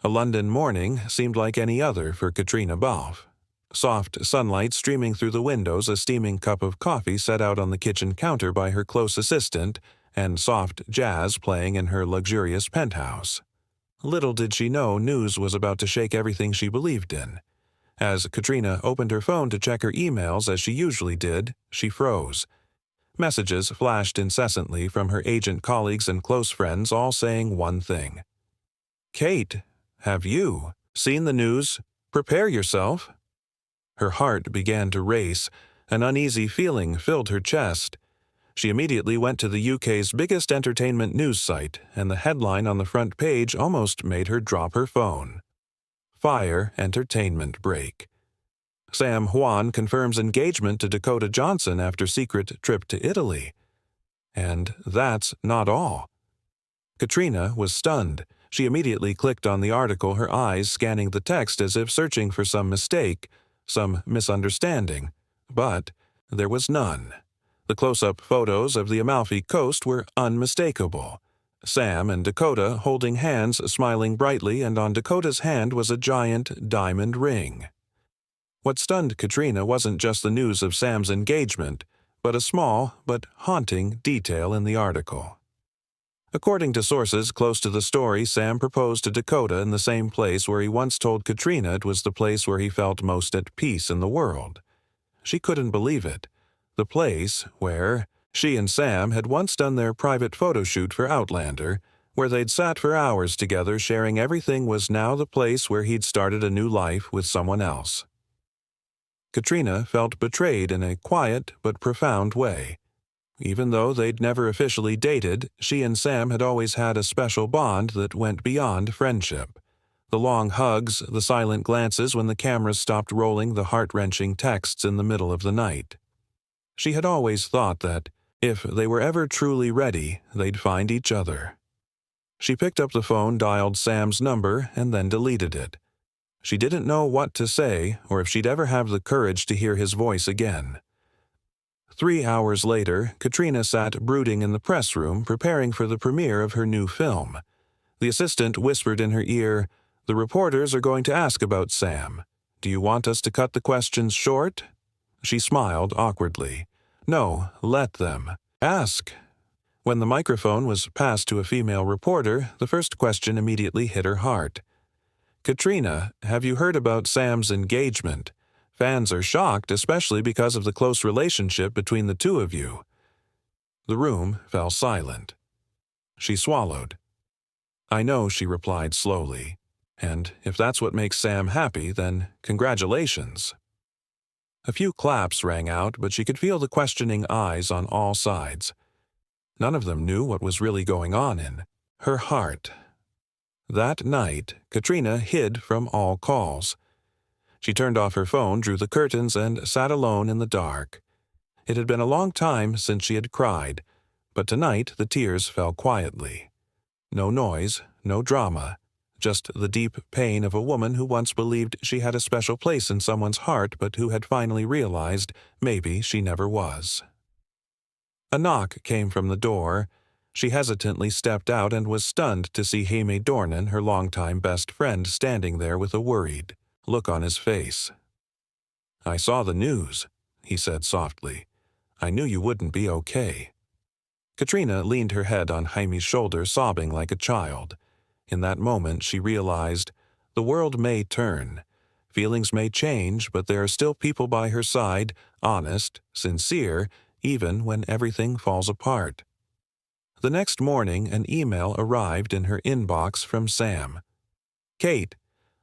A London morning seemed like any other for Caitriona Balfe. Soft sunlight streaming through the windows, a steaming cup of coffee set out on the kitchen counter by her close assistant, and soft jazz playing in her luxurious penthouse. Little did she know news was about to shake everything she believed in. As Caitriona opened her phone to check her emails as she usually did, she froze. Messages flashed incessantly from her agent colleagues and close friends, all saying one thing. "Kate, have you seen the news? Prepare yourself." Her heart began to race. An uneasy feeling filled her chest. She immediately went to the UK's biggest entertainment news site, and the headline on the front page almost made her drop her phone. Fire entertainment break. Sam Juan confirms engagement to Dakota Johnson after secret trip to Italy. And that's not all. Caitriona was stunned. She immediately clicked on the article, her eyes scanning the text as if searching for some mistake, some misunderstanding. But there was none. The close-up photos of the Amalfi Coast were unmistakable. Sam and Dakota holding hands, smiling brightly, and on Dakota's hand was a giant diamond ring. What stunned Caitriona wasn't just the news of Sam's engagement, but a small but haunting detail in the article. According to sources close to the story, Sam proposed to Dakota in the same place where he once told Caitriona it was the place where he felt most at peace in the world. She couldn't believe it. The place where she and Sam had once done their private photo shoot for Outlander, where they'd sat for hours together sharing everything, was now the place where he'd started a new life with someone else. Caitriona felt betrayed in a quiet but profound way. Even though they'd never officially dated, she and Sam had always had a special bond that went beyond friendship. The long hugs, the silent glances when the cameras stopped rolling, the heart-wrenching texts in the middle of the night. She had always thought that, if they were ever truly ready, they'd find each other. She picked up the phone, dialed Sam's number, and then deleted it. She didn't know what to say, or if she'd ever have the courage to hear his voice again. 3 hours later, Caitriona sat brooding in the press room, preparing for the premiere of her new film. The assistant whispered in her ear, "The reporters are going to ask about Sam. Do you want us to cut the questions short?" She smiled awkwardly. "No, let them. Ask." When the microphone was passed to a female reporter, the first question immediately hit her heart. "Caitriona, have you heard about Sam's engagement? Fans are shocked, especially because of the close relationship between the two of you." The room fell silent. She swallowed. "I know," she replied slowly. "And if that's what makes Sam happy, then congratulations." A few claps rang out, but she could feel the questioning eyes on all sides. None of them knew what was really going on in her heart. That night, Caitriona hid from all calls. She turned off her phone, drew the curtains, and sat alone in the dark. It had been a long time since she had cried, but tonight the tears fell quietly. No noise, no drama, just the deep pain of a woman who once believed she had a special place in someone's heart, but who had finally realized maybe she never was. A knock came from the door. She hesitantly stepped out and was stunned to see Jaime Dornan, her longtime best friend, standing there with a worried look on his face. "I saw the news," he said softly. "I knew you wouldn't be okay." Caitriona leaned her head on Jaime's shoulder, sobbing like a child. In that moment, she realized the world may turn. Feelings may change, but there are still people by her side, honest, sincere, even when everything falls apart. The next morning, an email arrived in her inbox from Sam. "Kate,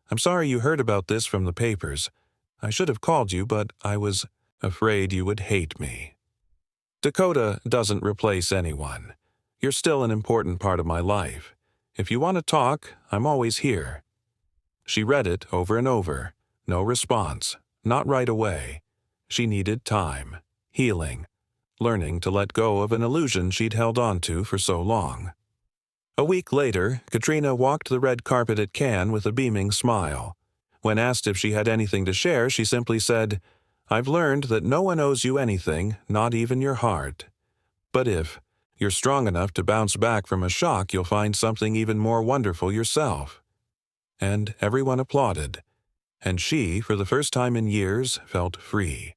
I'm sorry you heard about this from the papers. I should have called you, but I was afraid you would hate me. Dakota doesn't replace anyone. You're still an important part of my life. If you want to talk, I'm always here." She read it over and over. No response. Not right away. She needed time. Healing. Learning to let go of an illusion she'd held on to for so long. A week later, Caitriona walked the red carpet at Cannes with a beaming smile. When asked if she had anything to share, she simply said, "I've learned that no one owes you anything, not even your heart. But if you're strong enough to bounce back from a shock, you'll find something even more wonderful yourself." and everyone applauded, and she, for the first time in years, felt free.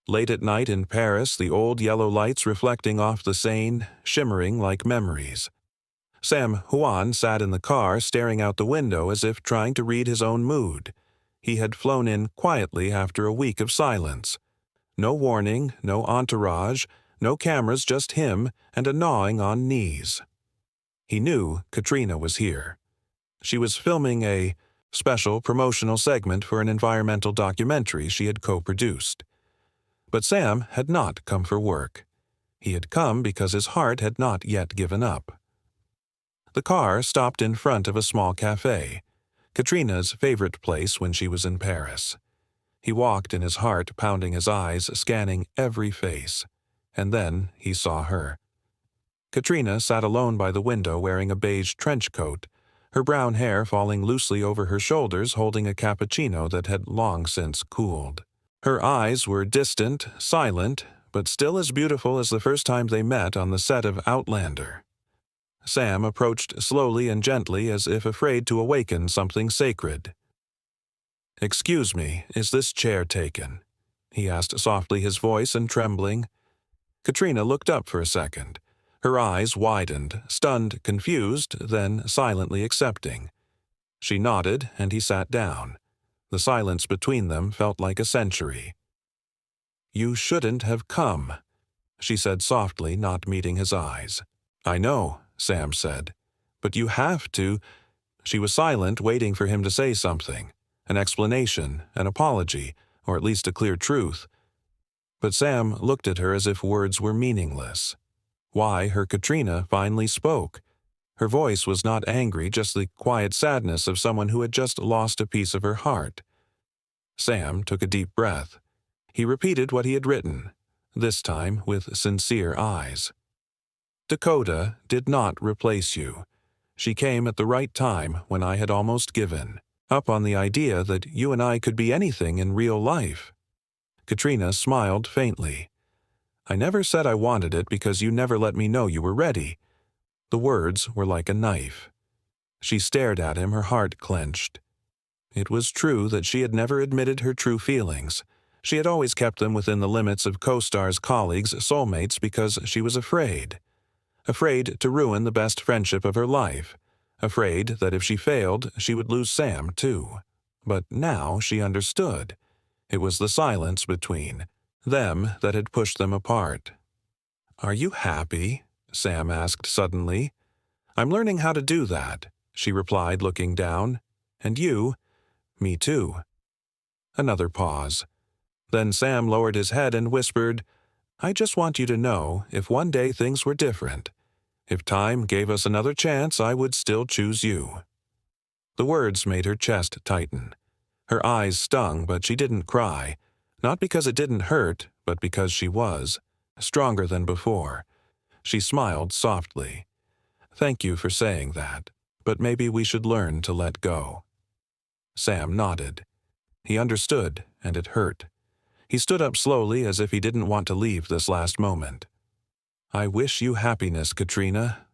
Late at night in Paris, the old yellow lights reflecting off the Seine, shimmering like memories. Sam Huan sat in the car staring out the window as if trying to read his own mood. He had flown in quietly after a week of silence. No warning, no entourage, no cameras, just him and a gnawing on knees. He knew Caitriona was here. She was filming a special promotional segment for an environmental documentary she had co-produced. But Sam had not come for work. He had come because his heart had not yet given up. The car stopped in front of a small cafe, Caitriona's favorite place when she was in Paris. He walked in his heart, pounding his eyes, scanning every face. And then he saw her. Caitriona sat alone by the window wearing a beige trench coat, her brown hair falling loosely over her shoulders, holding a cappuccino that had long since cooled. Her eyes were distant, silent, but still as beautiful as the first time they met on the set of Outlander. Sam approached slowly and gently as if afraid to awaken something sacred. "Excuse me, is this chair taken?" he asked softly, his voice and trembling. Caitriona looked up for a second. Her eyes widened, stunned, confused, then silently accepting. She nodded, and he sat down. The silence between them felt like a century. "You shouldn't have come," she said softly, not meeting his eyes. "I know," Sam said, "but you have to—" She was silent, waiting for him to say something, an explanation, an apology, or at least a clear truth. But Sam looked at her as if words were meaningless. Why, her Caitriona finally spoke. Her voice was not angry, just the quiet sadness of someone who had just lost a piece of her heart. Sam took a deep breath. He repeated what he had written, this time with sincere eyes. "Dakota did not replace you. She came at the right time when I had almost given up on the idea that you and I could be anything in real life." Caitriona smiled faintly. "I never said I wanted it because you never let me know you were ready." The words were like a knife. She stared at him, her heart clenched. It was true that she had never admitted her true feelings. She had always kept them within the limits of co-stars, colleagues, soulmates because she was afraid. Afraid to ruin the best friendship of her life. Afraid that if she failed, she would lose Sam too. But now she understood. It was the silence between them that had pushed them apart. "Are you happy?" Sam asked suddenly. "I'm learning how to do that," she replied, looking down. "And you?" "Me too." Another pause. Then Sam lowered his head and whispered, "I just want you to know, if one day things were different, if time gave us another chance, I would still choose you." The words made her chest tighten. Her eyes stung, but she didn't cry. Not because it didn't hurt, but because she was stronger than before. She smiled softly. "Thank you for saying that, but maybe we should learn to let go." Sam nodded. He understood, and it hurt. He stood up slowly as if he didn't want to leave this last moment. "I wish you happiness, Caitriona.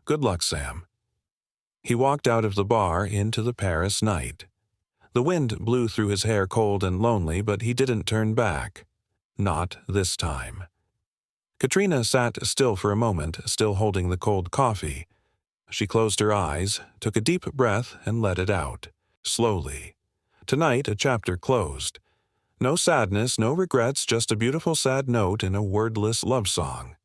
Good luck, Sam." He walked out of the bar into the Paris night. The wind blew through his hair, cold and lonely, but he didn't turn back. Not this time. Caitriona sat still for a moment, still holding the cold coffee. She closed her eyes, took a deep breath, and let it out, slowly. Tonight, a chapter closed. No sadness, no regrets, just a beautiful sad note in a wordless love song.